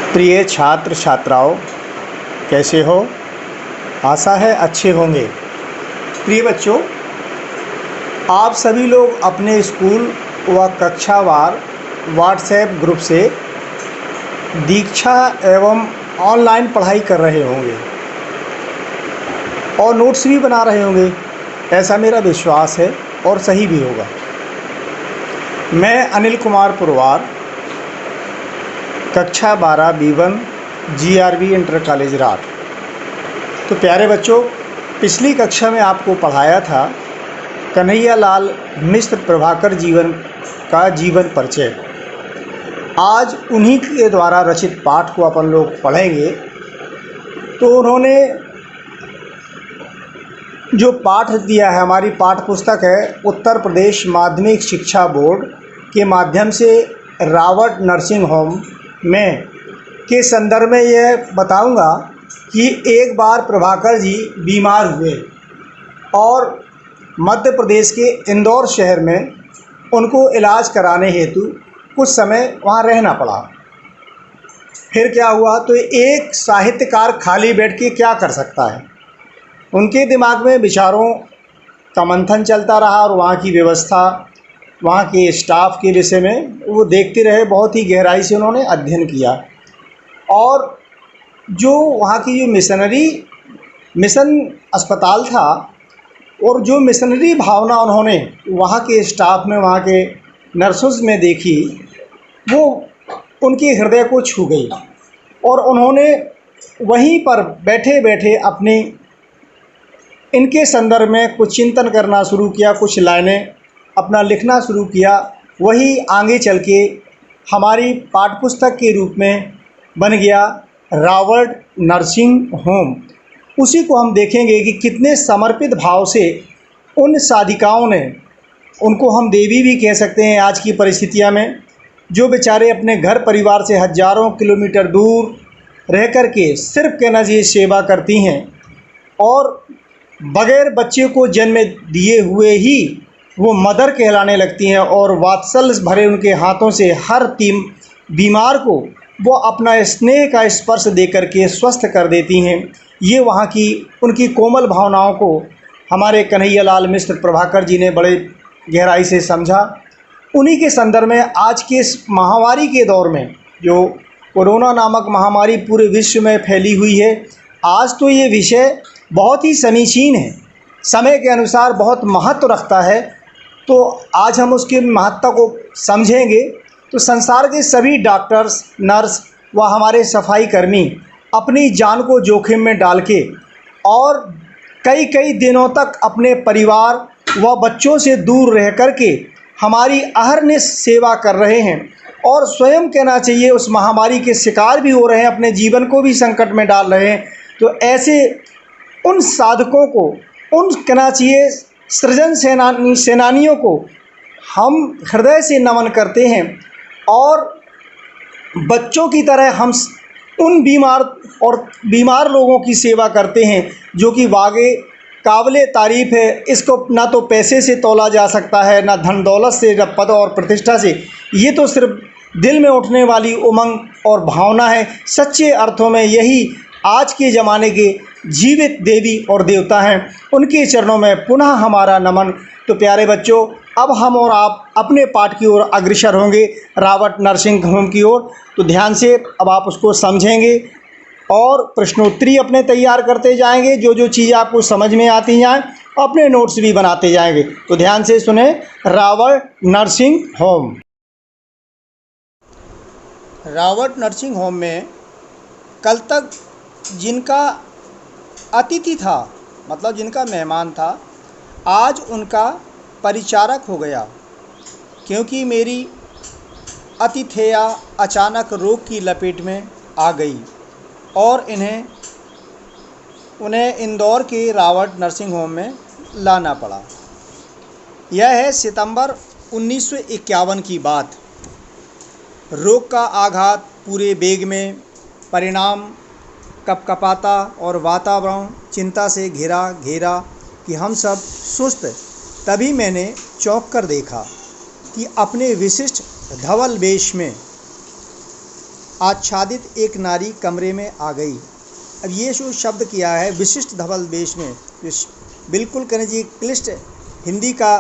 प्रिय छात्र छात्राओं, कैसे हो? आशा है अच्छे होंगे। प्रिय बच्चों, आप सभी लोग अपने स्कूल व कक्षावार व्हाट्सएप ग्रुप से दीक्षा एवं ऑनलाइन पढ़ाई कर रहे होंगे और नोट्स भी बना रहे होंगे। ऐसा मेरा विश्वास है और सही भी होगा। मैं अनिल कुमार पुरवार, कक्षा 12 B1 GRV इंटर कॉलेज राठ। तो प्यारे बच्चों, पिछली कक्षा में आपको पढ़ाया था कन्हैयालाल मिश्र प्रभाकर जीवन का जीवन परिचय। आज उन्हीं के द्वारा रचित पाठ को अपन लोग पढ़ेंगे। तो उन्होंने जो पाठ दिया है, हमारी पाठ पुस्तक है उत्तर प्रदेश माध्यमिक शिक्षा बोर्ड के माध्यम से रावट नर्सिंग होम में के संदर्भ में यह बताऊंगा कि एक बार प्रभाकर जी बीमार हुए और मध्य प्रदेश के इंदौर शहर में उनको इलाज कराने हेतु कुछ समय वहाँ रहना पड़ा। फिर क्या हुआ, तो एक साहित्यकार खाली बैठ के क्या कर सकता है। उनके दिमाग में विचारों का मंथन चलता रहा और वहाँ की व्यवस्था, वहाँ के स्टाफ के विषय में वो देखते रहे। बहुत ही गहराई से उन्होंने अध्ययन किया और जो वहाँ की जो मिशन अस्पताल था और जो मिशनरी भावना उन्होंने वहाँ के स्टाफ में, वहाँ के नर्सों में देखी, वो उनके हृदय को छू गई और उन्होंने वहीं पर बैठे बैठे अपनी इनके संदर्भ में कुछ चिंतन करना शुरू किया, कुछ लाइनें अपना लिखना शुरू किया। वही आगे चल के हमारी पाठ्यपुस्तक के रूप में बन गया रावट नर्सिंग होम। उसी को हम देखेंगे कि कितने समर्पित भाव से उन साधिकाओं ने, उनको हम देवी भी कह सकते हैं आज की परिस्थितियों में, जो बेचारे अपने घर परिवार से हज़ारों किलोमीटर दूर रह कर के सिर्फ कहना चाहिए सेवा करती हैं और बग़ैर बच्चे को जन्म दिए हुए ही वो मदर कहलाने लगती हैं और वात्सल्य भरे उनके हाथों से हर बीमार को वो अपना स्नेह का स्पर्श दे करके स्वस्थ कर देती हैं। ये वहाँ की उनकी कोमल भावनाओं को हमारे कन्हैयालाल मिश्र प्रभाकर जी ने बड़े गहराई से समझा। उन्हीं के संदर्भ में आज के इस महामारी के दौर में, जो कोरोना नामक महामारी पूरे विश्व में फैली हुई है, आज तो ये विषय बहुत ही समीचीन है, समय के अनुसार बहुत महत्व रखता है। तो आज हम उसकी महत्ता को समझेंगे। तो संसार के सभी डॉक्टर्स, नर्स व हमारे सफाई कर्मी अपनी जान को जोखिम में डाल के और कई कई दिनों तक अपने परिवार व बच्चों से दूर रह कर के हमारी अहरनिश सेवा कर रहे हैं और स्वयं कहना चाहिए उस महामारी के शिकार भी हो रहे हैं, अपने जीवन को भी संकट में डाल रहे हैं। तो ऐसे उन साधकों को, उन कहना चाहिए सृजन सेनानियों को हम हृदय से नमन करते हैं और बच्चों की तरह हम उन बीमार लोगों की सेवा करते हैं, जो कि वाक़ई काबिले तारीफ़ है। इसको ना तो पैसे से तोला जा सकता है, ना धन दौलत से, ना पद और प्रतिष्ठा से। ये तो सिर्फ दिल में उठने वाली उमंग और भावना है। सच्चे अर्थों में यही आज के ज़माने के जीवित देवी और देवता हैं। उनके चरणों में पुनः हमारा नमन। तो प्यारे बच्चों, अब हम और आप अपने पाठ की ओर अग्रसर होंगे, रावट नर्सिंग होम की ओर। तो ध्यान से अब आप उसको समझेंगे और प्रश्नोत्तरी अपने तैयार करते जाएंगे। जो जो चीज़ आपको समझ में आती जाएँ, अपने नोट्स भी बनाते जाएंगे। तो ध्यान से सुने, Robert nursing home. Robert nursing home में कल तक जिनका अतिथि था, मतलब जिनका मेहमान था, आज उनका परिचारक हो गया, क्योंकि मेरी अतिथेया अचानक रोग की लपेट में आ गई और उन्हें इंदौर के रावट नर्सिंग होम में लाना पड़ा। यह है सितंबर 1951 की बात। रोग का आघात पूरे बेग में, परिणाम कपकपाता और वातावरण चिंता से घिरा कि हम सब सुस्त। तभी मैंने चौंक कर देखा कि अपने विशिष्ट धवल वेश में आच्छादित एक नारी कमरे में आ गई। अब ये जो शब्द किया है विशिष्ट धवल वेश में, बिल्कुल करें जी क्लिष्ट हिंदी का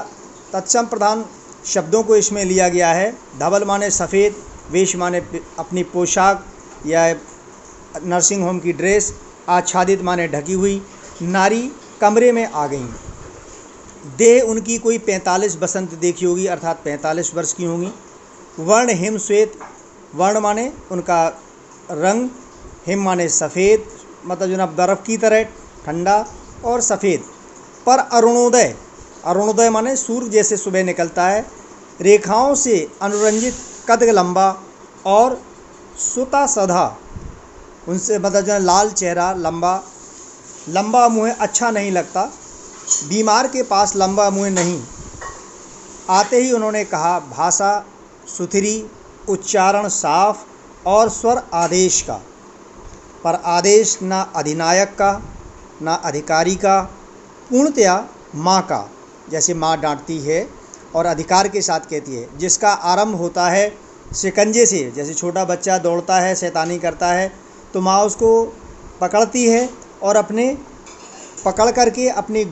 तत्सम प्रधान शब्दों को इसमें लिया गया है। धवल माने सफ़ेद, वेश माने अपनी पोशाक या नर्सिंग होम की ड्रेस, आच्छादित माने ढकी हुई। नारी कमरे में आ गई। देह उनकी कोई 45 बसंत देखी होगी, अर्थात 45 वर्ष की होंगी। वर्ण हिम श्वेत, वर्ण माने उनका रंग, हिम माने सफ़ेद, मतलब जनाब बर्फ़ की तरह ठंडा और सफ़ेद। पर अरुणोदय, अरुणोदय माने सूर्य जैसे सुबह निकलता है। रेखाओं से अनुरंजित, कद लंबा और सुता सधा, उनसे मतलब जो लाल चेहरा, लंबा मुँह अच्छा नहीं लगता। बीमार के पास लंबा मुँह नहीं। आते ही उन्होंने कहा, भाषा सुथरी, उच्चारण साफ और स्वर आदेश का, पर आदेश ना अधिनायक का ना अधिकारी का, पूर्णतया माँ का, जैसे माँ डांटती है और अधिकार के साथ कहती है, जिसका आरंभ होता है शिकंजे से। जैसे छोटा बच्चा दौड़ता है, शैतानी करता है, तो माँ उसको पकड़ती है और अपने पकड़ करके अपनी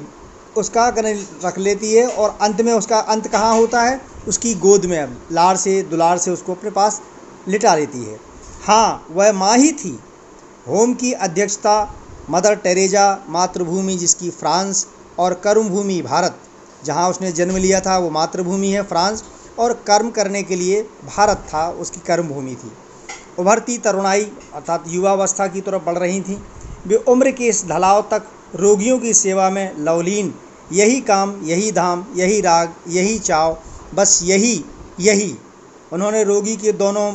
उसका रख लेती है, और अंत में उसका अंत कहाँ होता है? उसकी गोद में, लाड़ से दुलार से उसको अपने पास लिटा लेती है। हाँ, वह माँ ही थी। होम की अध्यक्षता मदर टेरेजा, मातृभूमि जिसकी फ्रांस और कर्मभूमि भारत, जहाँ उसने जन्म लिया था वो मातृभूमि है फ्रांस, और कर्म करने के लिए भारत था उसकी कर्मभूमि थी। उभरती तरुणाई अर्थात युवावस्था की तरफ बढ़ रही थी। वे उम्र के इस ढलाव तक रोगियों की सेवा में लवलीन। यही काम, यही धाम, यही राग, यही चाव, बस यही। उन्होंने रोगी के दोनों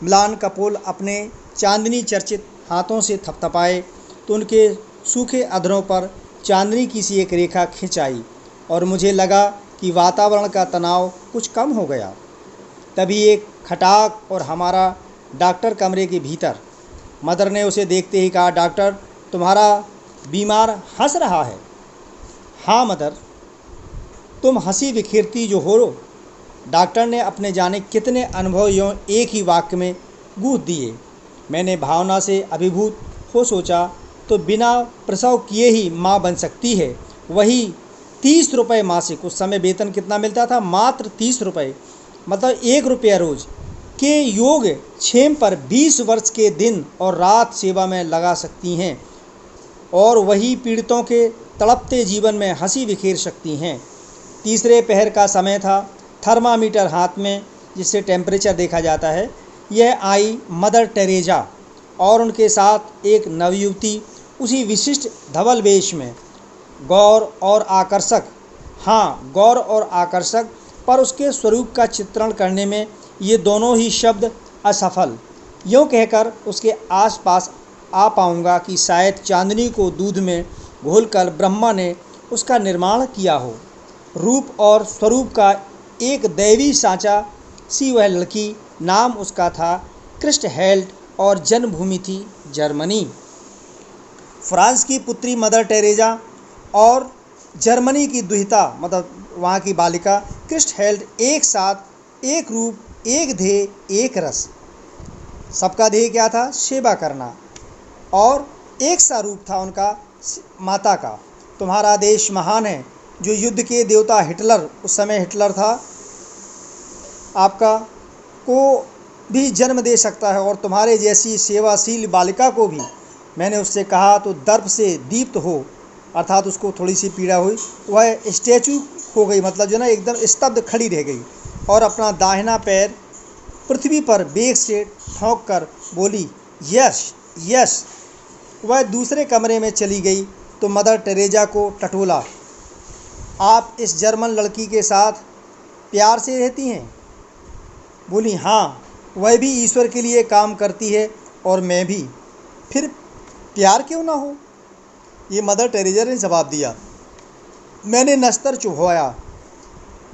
म्लान कपोल अपने चांदनी चर्चित हाथों से थपथपाए, तो उनके सूखे अधरों पर चांदनी की सी एक रेखा खिंच आई और मुझे लगा कि वातावरण का तनाव कुछ कम हो गया। तभी एक खटाक और हमारा डॉक्टर कमरे के भीतर। मदर ने उसे देखते ही कहा, डॉक्टर, तुम्हारा बीमार हंस रहा है। हाँ मदर, तुम हंसी बिखेरती जो हो। डॉक्टर ने अपने जाने कितने अनुभव यों एक ही वाक्य में गूँथ दिए। मैंने भावना से अभिभूत हो सोचा, तो बिना प्रसव किए ही माँ बन सकती है। वही 30 रुपये मासिक, उस समय वेतन कितना मिलता था? मात्र 30 रुपये, मतलब 1 रुपया रोज के योग क्षेम पर 20 वर्ष के दिन और रात सेवा में लगा सकती हैं, और वही पीड़ितों के तड़पते जीवन में हंसी बिखेर सकती हैं। तीसरे पहर का समय था। थर्मामीटर हाथ में, जिससे टेम्परेचर देखा जाता है। यह आई मदर टेरेजा और उनके साथ एक नवयुवती, उसी विशिष्ट धवल वेश में, गौर और आकर्षक। हाँ, गौर और आकर्षक, पर उसके स्वरूप का चित्रण करने में ये दोनों ही शब्द असफल। यूँ कहकर उसके आसपास आ पाऊँगा कि शायद चांदनी को दूध में घोलकर ब्रह्मा ने उसका निर्माण किया हो। रूप और स्वरूप का एक दैवी सांचा सी वह लड़की। नाम उसका था क्रिस्टहेल्ड और जन्मभूमि थी जर्मनी। फ्रांस की पुत्री मदर टेरेजा और जर्मनी की दुहिता, मतलब वहाँ की बालिका क्रिस्टहेल्ड, एक साथ, एक रूप, एक ध्येय, एक रस। सबका ध्येय क्या था? सेवा करना। और एक सा रूप था उनका माता का। तुम्हारा देश महान है। जो युद्ध के देवता हिटलर, उस समय हिटलर था, आपका को भी जन्म दे सकता है, और तुम्हारे जैसी सेवाशील बालिका को भी। मैंने उससे कहा तो दर्प से दीप्त हो, अर्थात उसको थोड़ी सी पीड़ा हुई। वह स्टैचू हो गई, मतलब जो ना एकदम स्तब्ध खड़ी रह गई, और अपना दाहिना पैर पृथ्वी पर बेग से ठोंक कर बोली, यस यस। वह दूसरे कमरे में चली गई तो मदर टेरेजा को टटोला, आप इस जर्मन लड़की के साथ प्यार से रहती हैं? बोली, हाँ, वह भी ईश्वर के लिए काम करती है और मैं भी। फिर प्यार क्यों ना हो? ये मदर टेरेजा ने जवाब दिया। मैंने नस्तर चुभवाया।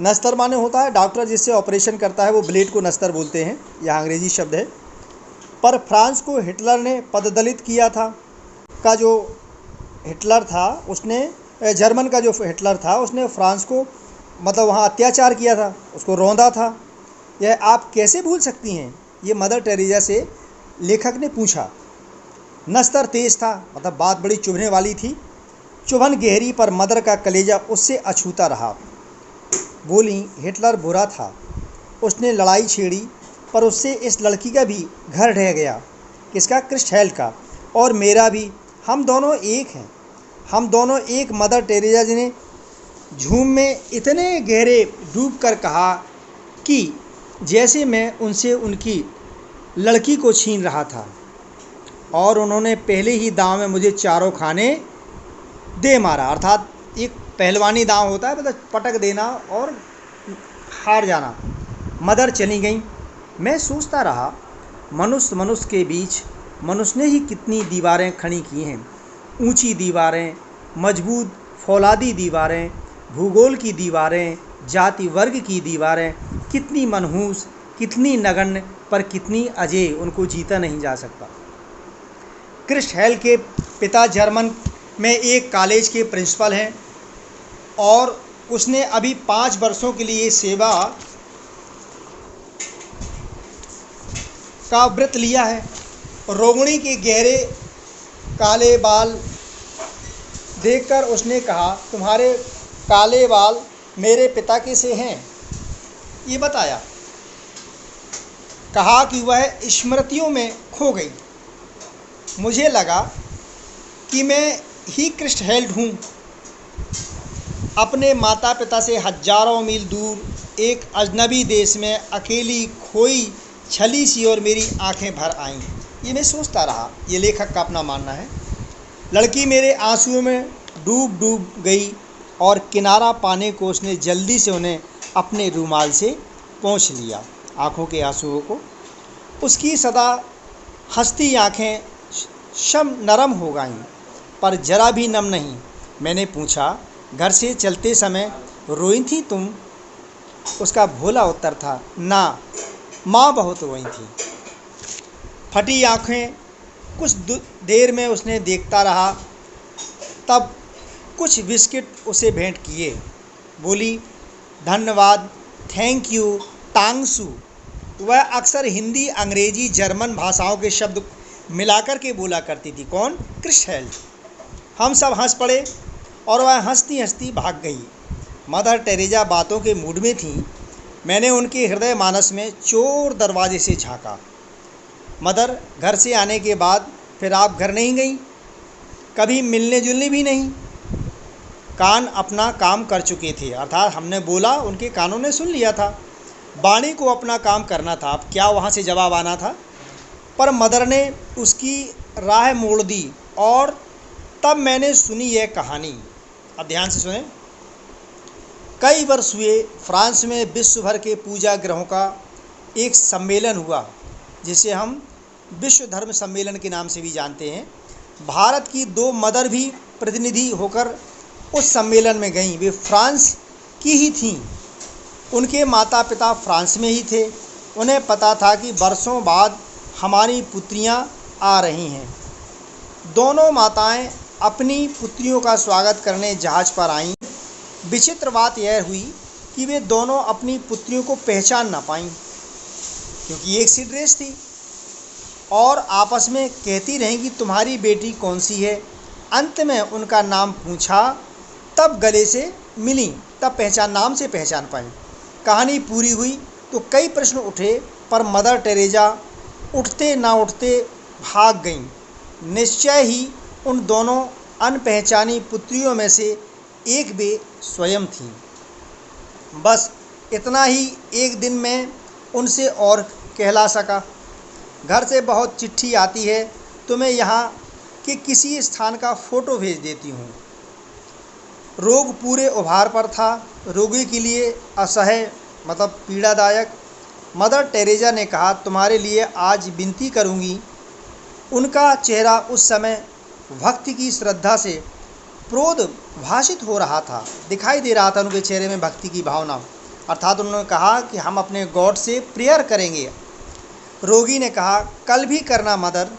नस्तर माने होता है डॉक्टर जिससे ऑपरेशन करता है, वो ब्लेड को नस्तर बोलते हैं, यह अंग्रेजी शब्द है। पर फ्रांस को हिटलर ने पददलित किया था। का जो हिटलर था उसने, जर्मन का जो हिटलर था उसने फ्रांस को, मतलब वहाँ अत्याचार किया था, उसको रौंदा था। यह आप कैसे भूल सकती हैं? ये मदर टेरेजा से लेखक ने पूछा। नस्तर तेज था, मतलब बात बड़ी चुभने वाली थी। चुभन गहरी, पर मदर का कलेजा उससे अछूता रहा। बोली, हिटलर बुरा था, उसने लड़ाई छेड़ी, पर उससे इस लड़की का भी घर ढह गया। किसका? क्रिस्टहेल का। और मेरा भी। हम दोनों एक हैं, हम दोनों एक। मदर टेरेसा जी ने झूम में इतने गहरे डूब कर कहा कि जैसे मैं उनसे उनकी लड़की को छीन रहा था, और उन्होंने पहले ही दांव में मुझे चारों खाने दे मारा। अर्थात एक पहलवानी दांव होता है, मतलब पटक देना और हार जाना। मदर चली गई। मैं सोचता रहा, मनुष्य के बीच मनुष्य ने ही कितनी दीवारें खड़ी की हैं। ऊंची दीवारें, मजबूत फौलादी दीवारें, भूगोल की दीवारें, जाति वर्ग की दीवारें, कितनी मनहूस, कितनी नगण्य, पर कितनी अजेय। उनको जीता नहीं जा सकता। क्रिस्टहेल के पिता जर्मन में एक कॉलेज के प्रिंसिपल हैं, और उसने अभी 5 वर्षों के लिए सेवा का व्रत लिया है। रोगिणी के गहरे काले बाल देखकर उसने कहा, तुम्हारे काले बाल मेरे पिता के से हैं। ये बताया। कहा कि वह स्मृतियों में खो गई। मुझे लगा कि मैं ही क्रिस्टहेल हूँ, अपने माता पिता से हजारों मील दूर एक अजनबी देश में अकेली खोई छली सी, और मेरी आंखें भर आईं। ये मैं सोचता रहा। ये लेखक का अपना मानना है। लड़की मेरे आंसुओं में डूब गई, और किनारा पाने को उसने जल्दी से उन्हें अपने रुमाल से पोंछ लिया, आंखों के आंसुओं को। उसकी सदा हंसती आंखें शम नरम हो गईं, पर जरा भी नम नहीं। मैंने पूछा, घर से चलते समय रोई थी तुम? उसका भोला उत्तर था, ना, माँ बहुत रोई थी। फटी आंखें कुछ देर में उसने देखता रहा, तब कुछ बिस्किट उसे भेंट किए। बोली, धन्यवाद, थैंक यू, टांगसू। वह अक्सर हिंदी, अंग्रेजी, जर्मन भाषाओं के शब्द मिलाकर के बोला करती थी। कौन? क्रिस्टहेल। हम सब हंस पड़े, और वह हंसती हंसती भाग गई। मदर टेरेसा बातों के मूड में थी। मैंने उनके हृदय मानस में चोर दरवाजे से झांका। मदर, घर से आने के बाद फिर आप घर नहीं गई? कभी मिलने जुलने भी नहीं? कान अपना काम कर चुके थे, अर्थात हमने बोला, उनके कानों ने सुन लिया था। वाणी को अपना काम करना था, अब क्या वहाँ से जवाब आना था? पर मदर ने उसकी राह मोड़ दी, और तब मैंने सुनी यह कहानी। अब ध्यान से सुने। कई वर्ष हुए, फ्रांस में विश्व भर के पूजा ग्रहों का एक सम्मेलन हुआ, जिसे हम विश्व धर्म सम्मेलन के नाम से भी जानते हैं। भारत की 2 मदर भी प्रतिनिधि होकर उस सम्मेलन में गईं। वे फ्रांस की ही थीं। उनके माता पिता फ्रांस में ही थे। उन्हें पता था कि वर्षों बाद हमारी पुत्रियां आ रही हैं। दोनों माताएं अपनी पुत्रियों का स्वागत करने जहाज़ पर आईं। विचित्र बात यह हुई कि वे दोनों अपनी पुत्रियों को पहचान न पाईं, क्योंकि एक सी ड्रेस थी, और आपस में कहती रहीं कि तुम्हारी बेटी कौन सी है। अंत में उनका नाम पूछा, तब गले से मिली, तब नाम से पहचान पाई। कहानी पूरी हुई तो कई प्रश्न उठे, पर मदर टेरेसा उठते ना उठते भाग गईं। निश्चय ही उन दोनों अनपहचानी पुत्रियों में से एक वे स्वयं थीं। बस इतना ही एक दिन में उनसे और कहला सका। घर से बहुत चिट्ठी आती है, तो मैं यहाँ के किसी स्थान का फ़ोटो भेज देती हूँ। रोग पूरे उभार पर था, रोगी के लिए असह्य, मतलब पीड़ादायक। मदर टेरेसा ने कहा, तुम्हारे लिए आज विनती करूँगी। उनका चेहरा उस समय भक्ति की श्रद्धा से प्रोद भाषित हो रहा था, दिखाई दे रहा था उनके चेहरे में भक्ति की भावना। अर्थात उन्होंने कहा कि हम अपने गॉड से प्रेयर करेंगे। रोगी ने कहा, कल भी करना मदर।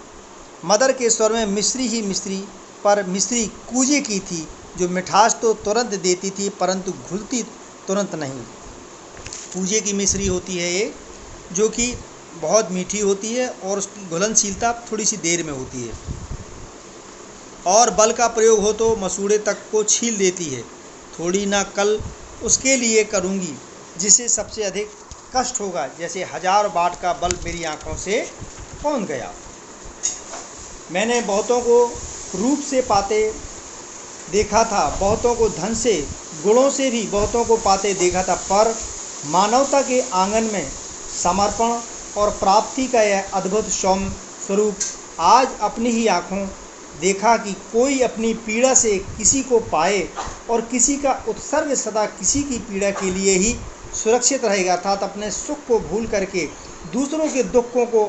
मदर के स्वर में मिश्री ही मिश्री, पर मिश्री कूजे की थी, जो मिठास तो तुरंत देती थी, परंतु घुलती तुरंत नहीं। कूजे की मिश्री होती है ये, जो कि बहुत मीठी होती है और उसकी घुलनशीलता थोड़ी सी देर में होती है, और बल का प्रयोग हो तो मसूड़े तक को छील देती है। थोड़ी ना कल उसके लिए करूँगी जिसे सबसे अधिक कष्ट होगा, जैसे 1000 वाट का बल्ब मेरी आँखों से कौन गया। मैंने बहुतों को रूप से पाते देखा था, बहुतों को धन से, गुणों से भी बहुतों को पाते देखा था, पर मानवता के आंगन में समर्पण और प्राप्ति का यह अद्भुत सौम्य स्वरूप आज अपनी ही आँखों देखा कि कोई अपनी पीड़ा से किसी को पाए और किसी का उत्सर्ग सदा किसी की पीड़ा के लिए ही सुरक्षित रहेगा, अर्थात अपने सुख को भूल करके दूसरों के दुखों को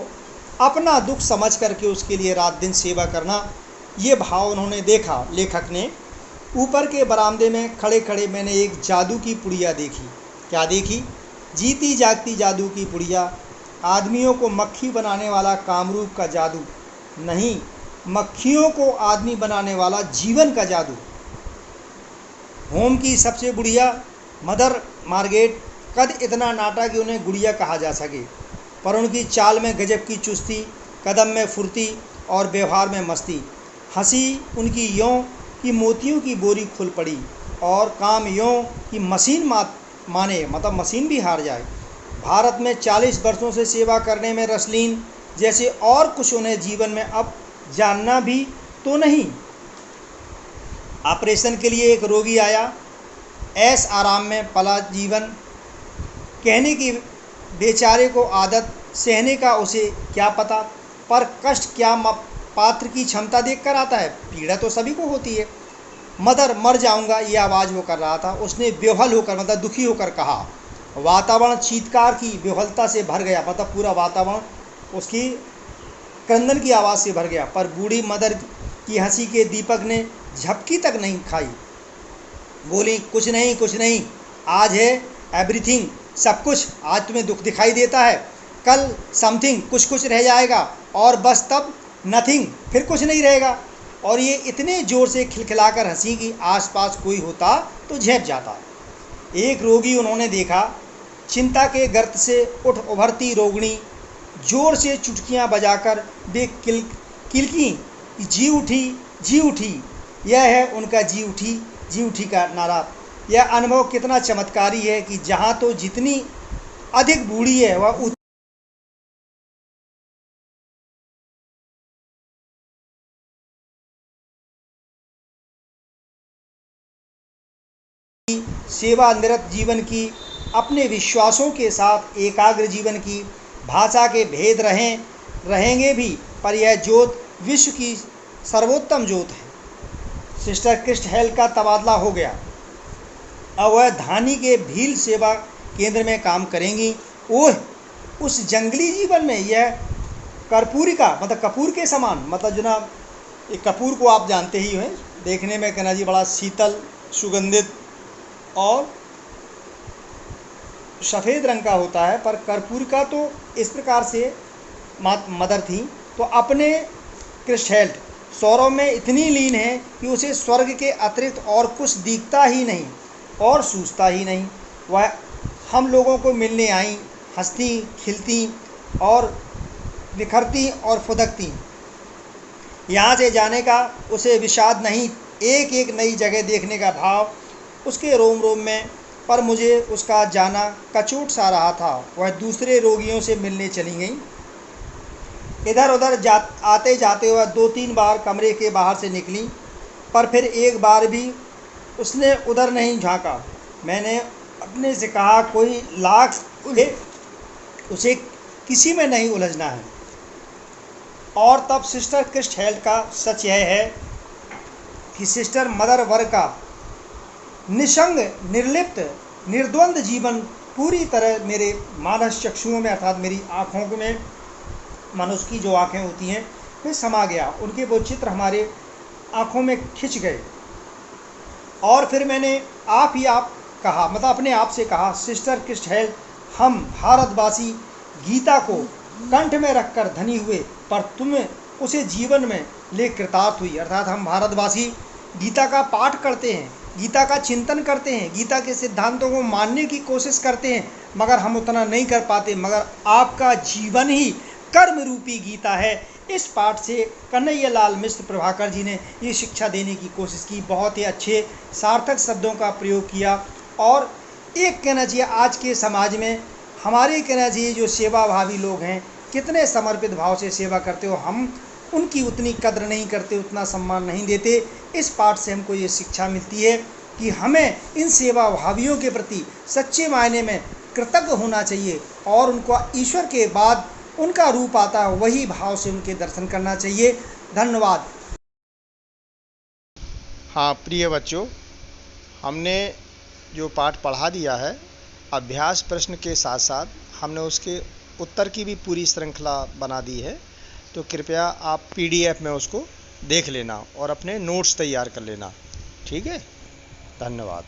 अपना दुख समझ करके उसके लिए रात दिन सेवा करना, ये भाव उन्होंने देखा। लेखक ने ऊपर के बरामदे में खड़े खड़े मैंने एक जादू की पुड़िया देखी। क्या देखी? जीती जागती जादू की पुड़िया। आदमियों को मक्खी बनाने वाला कामरूप का जादू नहीं, मक्खियों को आदमी बनाने वाला जीवन का जादू। होम की सबसे बुढ़िया मदर मार्गेट, कद इतना नाटा कि उन्हें गुड़िया कहा जा सके, पर उनकी चाल में गजब की चुस्ती, कदम में फुर्ती और व्यवहार में मस्ती। हंसी उनकी यों कि मोतियों की बोरी खुल पड़ी, और काम यों कि मशीन माने, मतलब मशीन भी हार जाए। भारत में 40 वर्षों से सेवा करने में रसलीन, जैसे और कुछ उन्हें जीवन में अब जानना भी तो नहीं। ऑपरेशन के लिए एक रोगी आया, ऐश आराम में पला जीवन, कहने की बेचारे को आदत, सहने का उसे क्या पता, पर कष्ट क्या पात्र की क्षमता देखकर आता है, पीड़ा तो सभी को होती है। मदर मर जाऊंगा, ये आवाज़ वो कर रहा था। उसने बेहल होकर, मतलब दुखी होकर कहा। वातावरण चीत्कार की बेहलता से भर गया, मतलब पूरा वातावरण उसकी क्रंदन की आवाज़ से भर गया। पर बूढ़ी मदर की हंसी के दीपक ने झपकी तक नहीं खाई। बोली, कुछ नहीं कुछ नहीं, आज है एवरीथिंग, सब कुछ। आज तुम्हें दुख दिखाई देता है, कल समथिंग, कुछ कुछ रह जाएगा, और बस तब नथिंग, फिर कुछ नहीं रहेगा। और ये इतने ज़ोर से खिलखिलाकर हंसी कि आसपास कोई होता तो झेप जाता। एक रोगी उन्होंने देखा, चिंता के गर्त से उठ उभरती रोगिणी जोर से चुटकियां बजाकर वे किलकी, जी उठी जी उठी। यह है उनका जी उठी का नारा। यह अनुभव कितना चमत्कारी है कि जहाँ तो जितनी अधिक बूढ़ी है वह सेवा निरत जीवन की, अपने विश्वासों के साथ एकाग्र जीवन की, भाषा के भेद रहेंगे भी, पर यह ज्योत विश्व की सर्वोत्तम ज्योत है। सिस्टर क्रिस्ट हेल का तबादला हो गया, अब वह धानी के भील सेवा केंद्र में काम करेंगी। ओह, उस जंगली जीवन में यह कर्पूरी का, मतलब कपूर के समान, मतलब जो ना, एक कपूर को आप जानते ही हैं, देखने में कहना जी बड़ा शीतल, सुगंधित और सफ़ेद रंग का होता है, पर कर्पूर का तो इस प्रकार से मदर थी। तो अपने क्रिस्टेल्ट सौरव में इतनी लीन है कि उसे स्वर्ग के अतिरिक्त और कुछ दिखता ही नहीं और सूझता ही नहीं। वह हम लोगों को मिलने आई, हंसती खिलती और बिखरती और फुदकती। यहाँ से जाने का उसे विषाद नहीं, एक एक नई जगह देखने का भाव उसके रोम रोम में, पर मुझे उसका जाना कचोट सा रहा था। वह दूसरे रोगियों से मिलने चली गई। इधर उधर आते जाते वह 2-3 बार कमरे के बाहर से निकली, पर फिर एक बार भी उसने उधर नहीं झांका। मैंने अपने से कहा, कोई लाख उसे किसी में नहीं उलझना है। और तब सिस्टर क्रिस्ट हेल्ड का सच यह है कि सिस्टर मदर वर्ग का निसंग, निर्लिप्त, निर्द्वंद जीवन पूरी तरह मेरे मानस चक्षुओं में, अर्थात मेरी आँखों में, मनुष्य की जो आँखें होती हैं, में समा गया। उनके वो चित्र हमारे आँखों में खिंच गए। और फिर मैंने आप कहा, मतलब अपने आप से कहा, सिस्टर क्रिस्ट हेल्ड, हम भारतवासी गीता को कंठ में रखकर धनी हुए, पर तुम उसे जीवन में ले कृतार्थ हुई। अर्थात हम भारतवासी गीता का पाठ करते हैं, गीता का चिंतन करते हैं, गीता के सिद्धांतों को मानने की कोशिश करते हैं, मगर हम उतना नहीं कर पाते। मगर आपका जीवन ही कर्म रूपी गीता है। इस पाठ से कन्हैयालाल मिश्र प्रभाकर जी ने ये शिक्षा देने की कोशिश की, बहुत ही अच्छे सार्थक शब्दों का प्रयोग किया। और एक कहना चाहिए, आज के समाज में हमारे कहना चाहिए जो सेवाभावी लोग हैं, कितने समर्पित भाव से सेवा करते हो, हम उनकी उतनी कद्र नहीं करते, उतना सम्मान नहीं देते। इस पाठ से हमको ये शिक्षा मिलती है कि हमें इन सेवाभावियों के प्रति सच्चे मायने में कृतज्ञ होना चाहिए और उनको ईश्वर के बाद उनका रूप आता है, वही भाव से उनके दर्शन करना चाहिए। धन्यवाद। हाँ प्रिय बच्चों, हमने जो पाठ पढ़ा दिया है, अभ्यास प्रश्न के साथ साथ हमने उसके उत्तर की भी पूरी श्रृंखला बना दी है। तो कृपया आप PDF में उसको देख लेना और अपने नोट्स तैयार कर लेना। ठीक है, धन्यवाद।